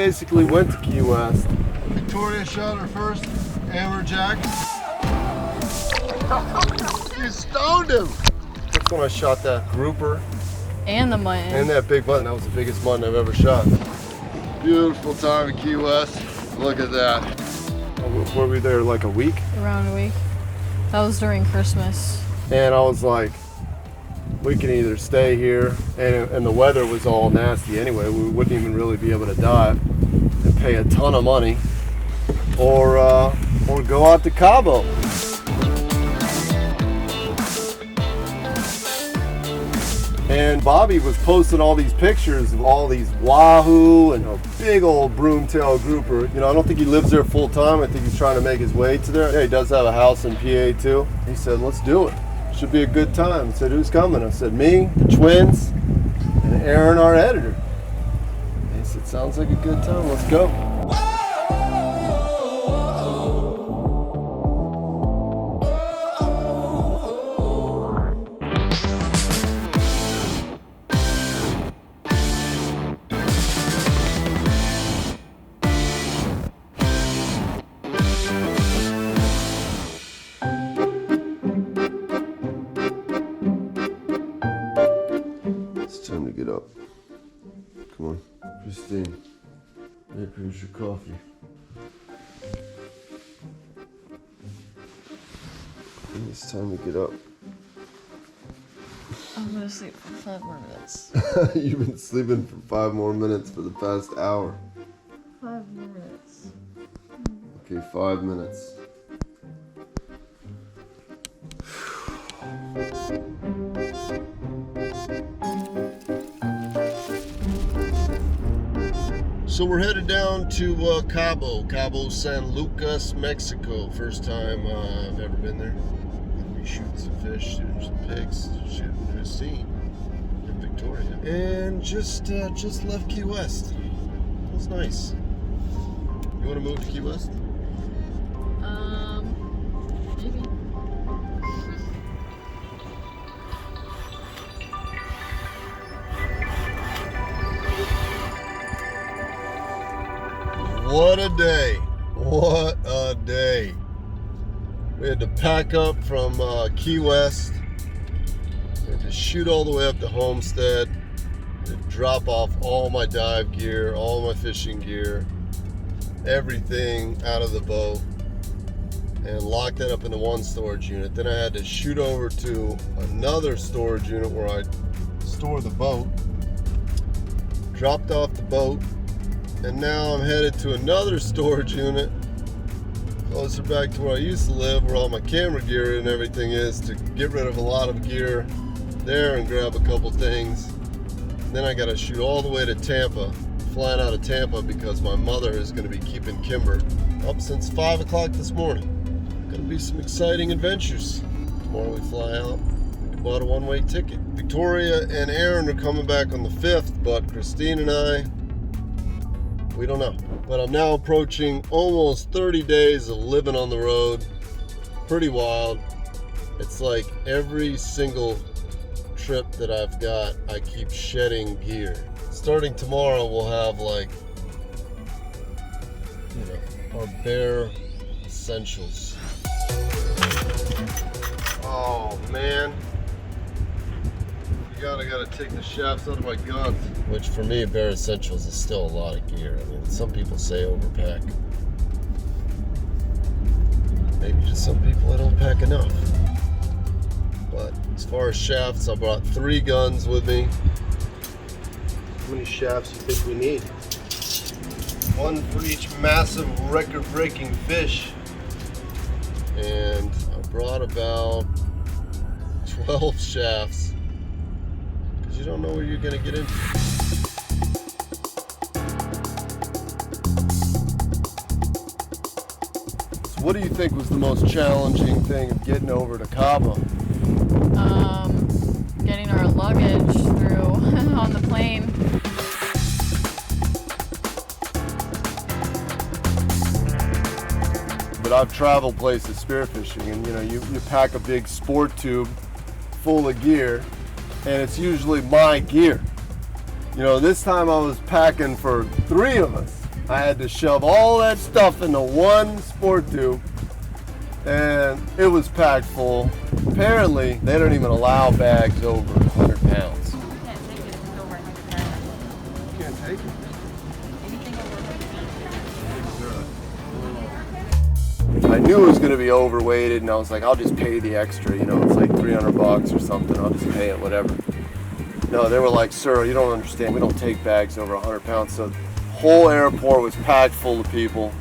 basically went to Key West. Victoria shot her first amberjack. You stoned him! That's when I shot that grouper. And the mutton. And that big mutton. That was the biggest mutton I've ever shot. Beautiful time in Key West. Look at that. Were we there like a week? Around a week. That was during Christmas. And I was like, we can either stay here, and the weather was all nasty anyway. We wouldn't even really be able to dive and pay a ton of money, or go out to Cabo. And Bobby was posting all these pictures of all these Wahoo and a big old broomtail grouper. You know, I don't think he lives there full time. I think he's trying to make his way to there. Yeah, he does have a house in Pt.2. He said, let's do it. Should be a good time. I said, who's coming? I said, me, the twins, and Aaron, our editor. And he said, sounds like a good time. Let's go. Time to get up. Come on, Christine. Here's your coffee. It's time to get up. I'm gonna sleep for 5 more minutes. You've been sleeping for 5 more minutes for the past hour. 5 more minutes. Okay, 5 minutes. So we're headed down to Cabo San Lucas, Mexico. First time I've ever been there. We'll be shooting some fish, shooting some pigs, shooting Christine in Victoria. And just left Key West. It was nice. You want to move to Key West? Maybe. What a day. What a day. We had to pack up from Key West. We had to shoot all the way up to Homestead. To drop off all my dive gear, all my fishing gear, everything out of the boat, and lock that up into one storage unit. Then I had to shoot over to another storage unit where I store the boat. Dropped off the boat. And now I'm headed to another storage unit closer back to where I used to live, where all my camera gear and everything is, to get rid of a lot of gear there and grab a couple things. Then I gotta shoot all the way to Tampa, flying out of Tampa because my mother is gonna be keeping Kimber up since 5 o'clock this morning. Gonna be some exciting adventures. Tomorrow we fly out. We bought a one-way ticket. Victoria and Aaron are coming back on the 5th, but Christine and I, we don't know. But I'm now approaching almost 30 days of living on the road. Pretty wild. It's like every single trip that I've got, I keep shedding gear. Starting tomorrow, we'll have like, you know, our bare essentials. Oh man. I gotta take the shafts out of my guns. Which for me, bare essentials is still a lot of gear. I mean, some people say overpack. Maybe just some people that don't pack enough. But as far as shafts, I brought 3 guns with me. How many shafts do you think we need? 1 for each massive record-breaking fish. And I brought about 12 shafts. You don't know where you're gonna get into. So what do you think was the most challenging thing of getting over to Cabo? Getting our luggage through on the plane. But I've traveled places spearfishing, and you know, you pack a big sport tube full of gear, and it's usually my gear. You know, this time I was packing for 3 of us. I had to shove all that stuff into one sport tube, and it was packed full. Apparently, they don't even allow bags over 100 pounds. You can't take it if it's over 100 pounds. You can't take it. Anything over 100 pounds. I knew it was going to be overweighted, and I was like, I'll just pay the extra. You know, it's like $300 or something. I'll just pay it, whatever. No, they were like, sir, you don't understand. We don't take bags over 100 pounds. So the whole airport was packed full of people.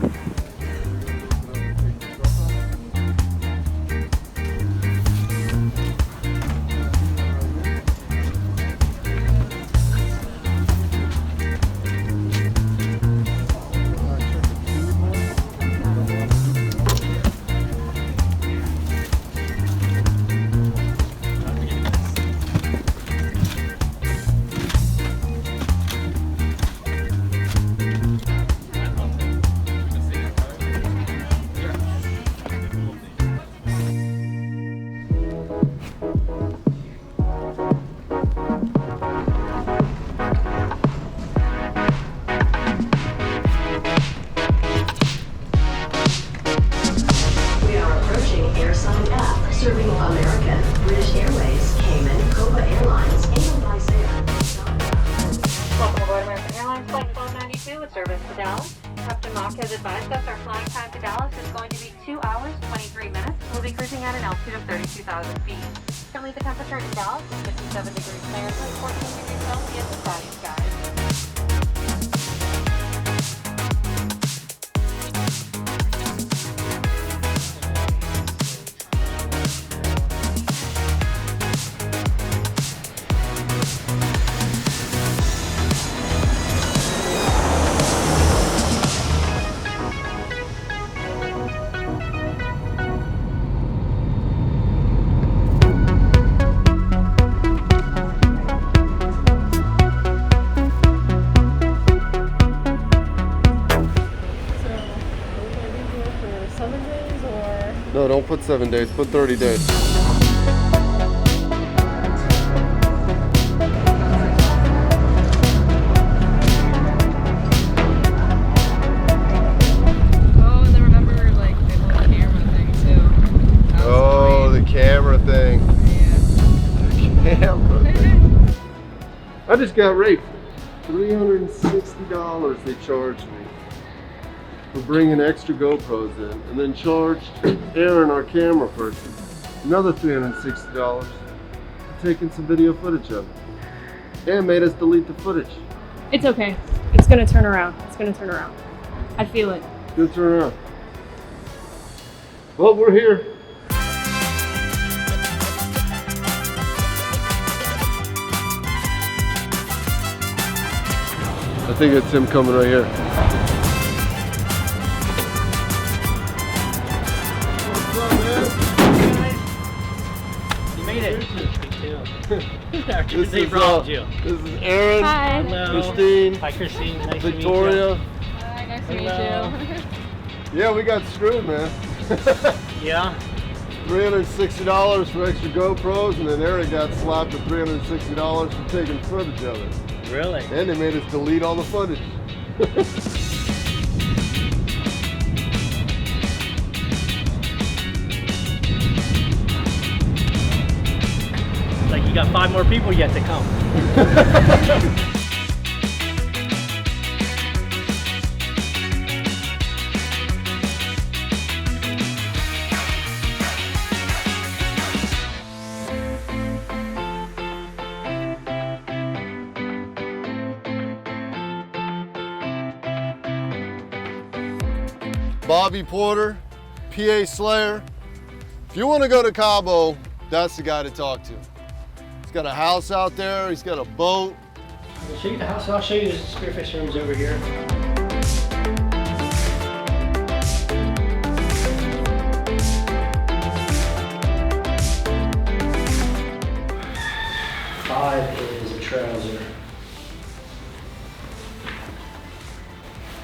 Serving American, British Airways, Cayman, Copa Airlines, and Lysair. Welcome aboard American Airlines Flight 1292 with service to Dallas. Captain Mock has advised us our flying time to Dallas is going to be 2 hours, 23 minutes. We'll be cruising at an altitude of 32,000 feet. Currently the temperature in Dallas is 57 degrees Fahrenheit, 14 degrees Celsius with cloudy skies. No, don't put 7 days, put 30 days. Oh, and then remember, like, they have a little camera thing, too. That was Oh, the camera thing. Yeah. The camera thing. I just got raped. $360 they charged me for bringing extra GoPros in, and then charged Aaron, our camera person, another $360 for taking some video footage of it, and made us delete the footage. It's okay. It's gonna turn around. It's gonna turn around. I feel it. Good turn around. Well, we're here. I think it's him coming right here. What's up, man? You made it. This They is, robbed you. This is Aaron, Hi. Hello. Christine, Hi, Christine. Nice Victoria. Hi, nice to Hello. meet you. Yeah, we got screwed, man. to meet you. Yeah. $360 for extra GoPros, and then Eric got slapped with $360 for taking footage of it. Really? And they made us delete all the footage. Like you got 5 more people yet to come. Bobby Porter, PA Slayer. If you want to go to Cabo, that's the guy to talk to. He's got a house out there, he's got a boat. I'll show you the house. I'll show you the spearfish rooms over here. Five is a trouser.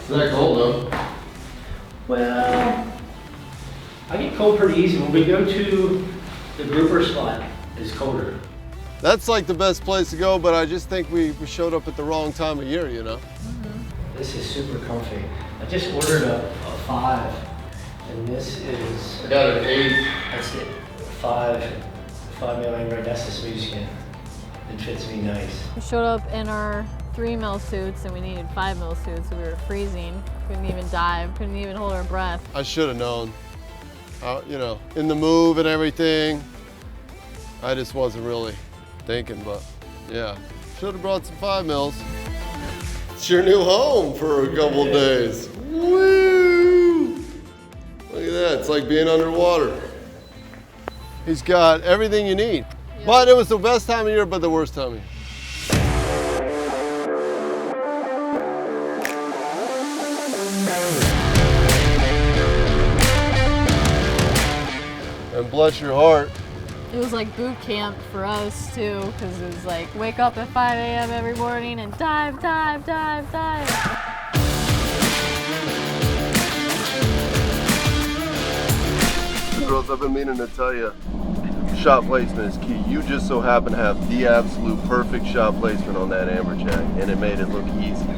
Is that cold though? Well, I get cold pretty easy. When we go to the grouper spot, it's colder. That's like the best place to go, but I just think we showed up at the wrong time of year, you know? This is super comfy. I just ordered a 5, and this is. I got an 8. That's it. 5 million red. That's the smooth skin. It fits me nice. We showed up in our 3 mil suits and we needed 5 mil suits, so we were freezing. Couldn't even dive, couldn't even hold our breath. I should have known. You know, in the move and everything, I just wasn't really thinking, but yeah. Should have brought some 5 mils. It's your new home for a couple days. Woo! Look at that, it's like being underwater. He's got everything you need. Yeah. But it was the best time of year, but the worst time of year. And bless your heart, It was like boot camp for us too, because it was like wake up at 5 a.m. every morning and dive, dive, dive, dive. girls, I've been meaning to tell you, shot placement is key. You just so happen to have the absolute perfect shot placement on that amberjack, and it made it look easy.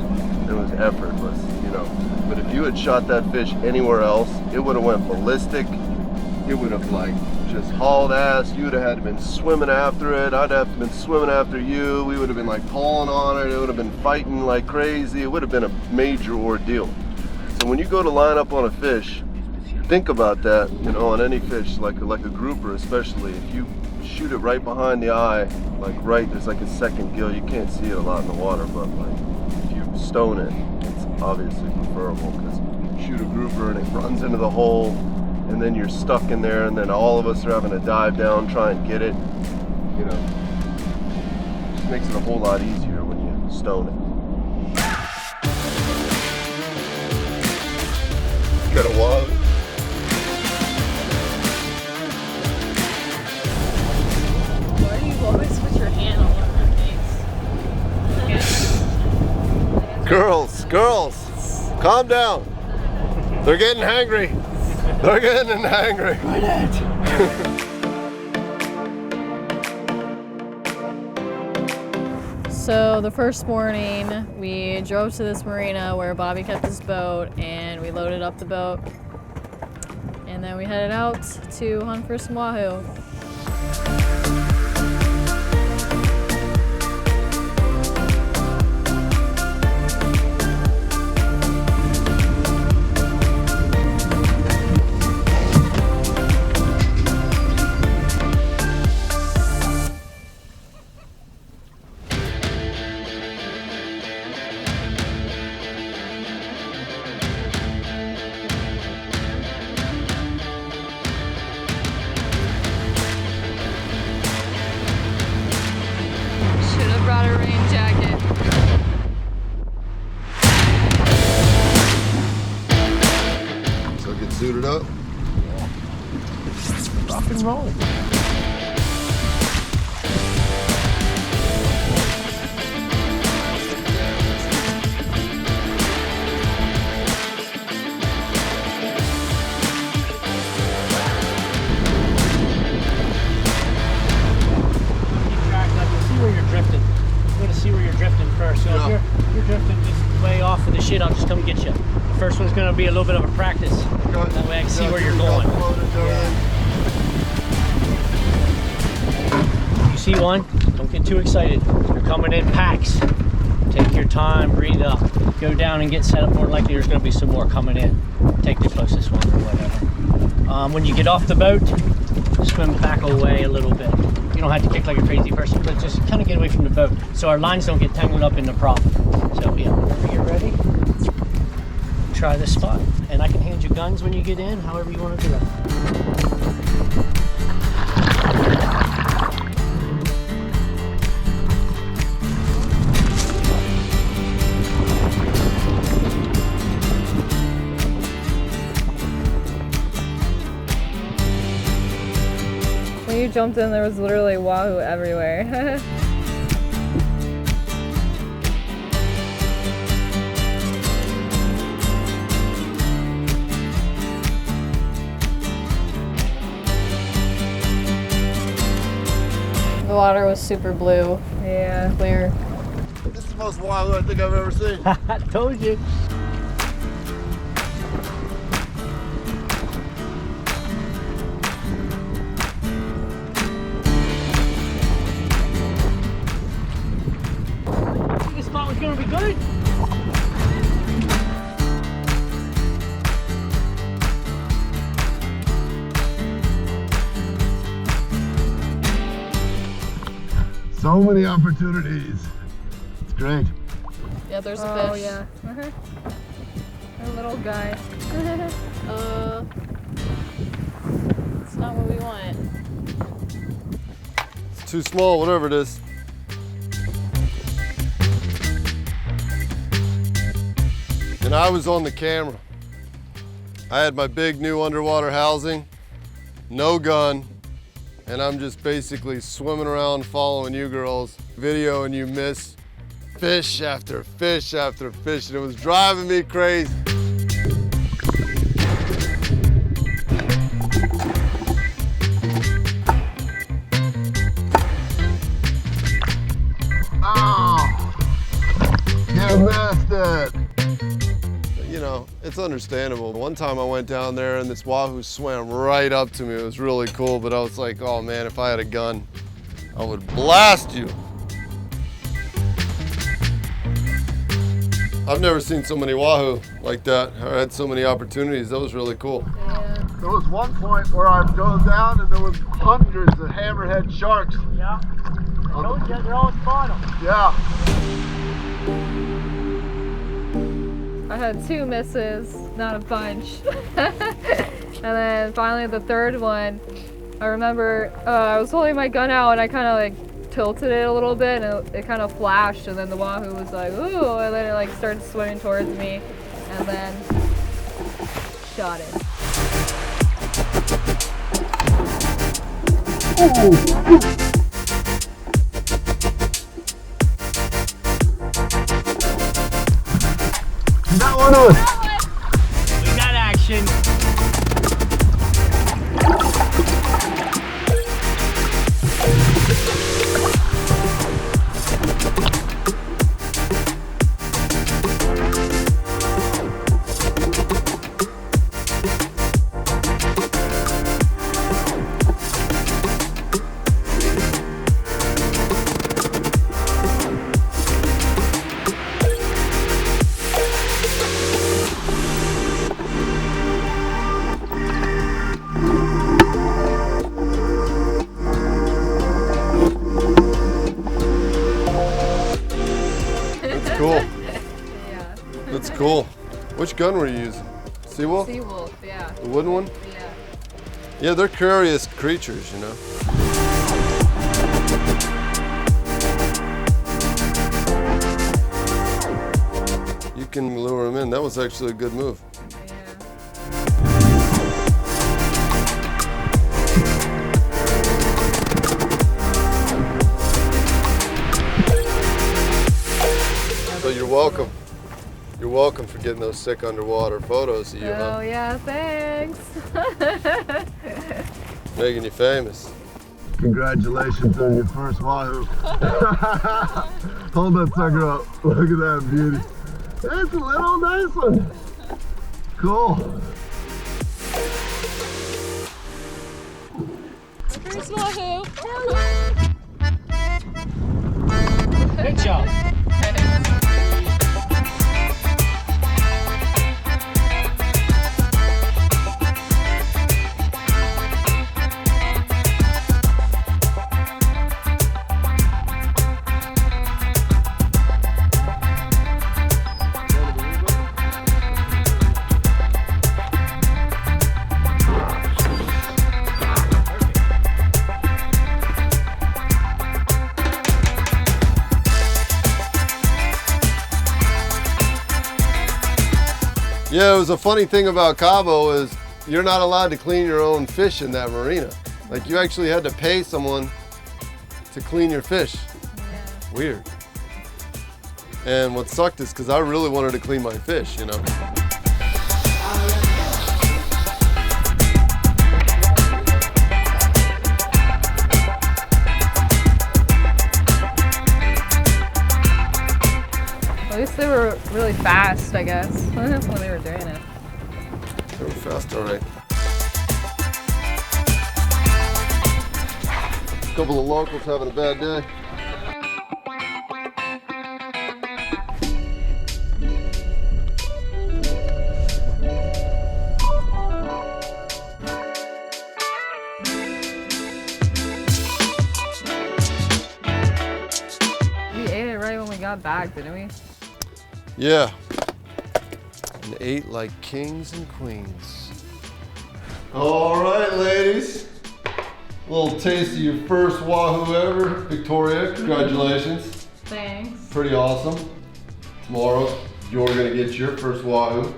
It was effortless, you know. But if you had shot that fish anywhere else, it would have went ballistic. It would have like just hauled ass. You would have had to been swimming after it. I'd have been swimming after you. We would have been like pulling on it. It would have been fighting like crazy. It would have been a major ordeal. So when you go to line up on a fish, think about that, you know, on any fish, like a grouper especially. If you shoot it right behind the eye, like right, there's like a second gill. You can't see it a lot in the water, but like if you stone it, it's obviously preferable, because you shoot a grouper and it runs into the hole, and then you're stuck in there, and then all of us are having to dive down, try and get it. You know, it just makes it a whole lot easier when you stone it. Got a Wahoo. Why do you always put your hand all over my face? Girls, calm down. They're getting hangry. They're getting hangry. So the first morning, we drove to this marina where Bobby kept his boat, and we loaded up the boat. And then we headed out to hunt for some wahoo. Brought a rain jacket. So get suited up. Rock and roll. First. So Yeah. if you're drifting just way off of the shit, I'll just come get you. The first one's gonna be a little bit of a practice. Okay. That way I can see where you're going. You see one? Don't get too excited. You're coming in packs. Take your time, breathe up. Go down and get set up. More likely there's gonna be some more coming in. Take the closest one or whatever. When you get off the boat, swim back away a little bit. You don't have to kick like a crazy person, but just kind of get away from the boat so our lines don't get tangled up in the prop. So yeah, whenever you're ready, try this spot. And I can hand you guns when you get in, however you want to do it. When you jumped in, there was literally wahoo everywhere. The water was super blue. Yeah, clear. This is the most Wahoo I think I've ever seen. I told you. This spot was gonna be good. So many opportunities. It's great. Yeah, there's a Oh fish. yeah. A little guy. It's not what we want. It's too small, whatever it is. And I was on the camera. I had my big new underwater housing, no gun, and I'm just basically swimming around following you girls, videoing you miss fish after fish after fish, and it was driving me crazy. Oh, you missed it. You know, it's understandable. One time I went down there and this Wahoo swam right up to me. It was really cool, but I was like, oh man, if I had a gun, I would blast you. I've never seen so many Wahoo like that. I had so many opportunities. That was really cool. Yeah. There was one point where I dove down and there was hundreds of hammerhead sharks. Yeah. I told you, they're all spotted. Yeah. I had 2 misses, not a bunch. And then finally the third one, I remember I was holding my gun out and I kind of like tilted it a little bit and it kind of flashed, and then the Wahoo was like, ooh, and then it like started swimming towards me and then shot it. That one was. We got action. Cool. Yeah. That's cool. Which gun were you using? Seawolf? Seawolf, yeah. The wooden one? Yeah. Yeah, they're curious creatures, you know. You can lure them in. That was actually a good move. So you're welcome. You're welcome for getting those sick underwater photos of you, Oh huh? yeah, thanks. Making you famous. Congratulations on your first Wahoo. Hold that sucker up. Look at that beauty. It's a little nice one. Cool. First Wahoo. Good job. Yeah, it was a funny thing about Cabo is you're not allowed to clean your own fish in that marina. Like you actually had to pay someone to clean your fish. Yeah. Weird. And what sucked is because I really wanted to clean my fish, you know. least they were really fast, I guess, when they were doing it. They were fast, all right. A couple of locals having a bad day. We ate it right when we got back, didn't we? Yeah. And ate like kings and queens. All right, ladies. A little taste of your first Wahoo ever. Victoria, congratulations. Thanks. Pretty awesome. Tomorrow, you're gonna get your first Wahoo.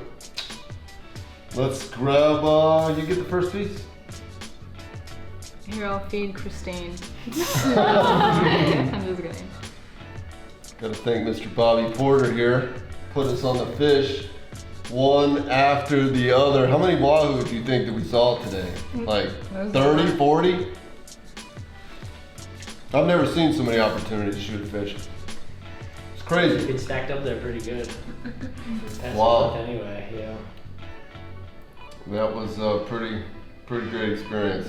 Let's grab, you get the first piece. Here, I'll feed Christine. I'm just kidding. Gotta thank Mr. Bobby Porter here, put us on the fish one after the other. How many Wahoo do you think that we saw today? Like 30, 40? I've never seen so many opportunities to shoot a fish. It's crazy. It stacked up there pretty good. That's Wow. Anyway, yeah. That was a pretty great experience.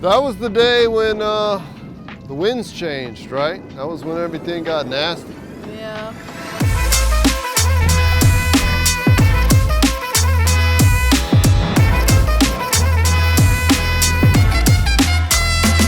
That was the day when the winds changed, right? That was when everything got nasty. Yeah.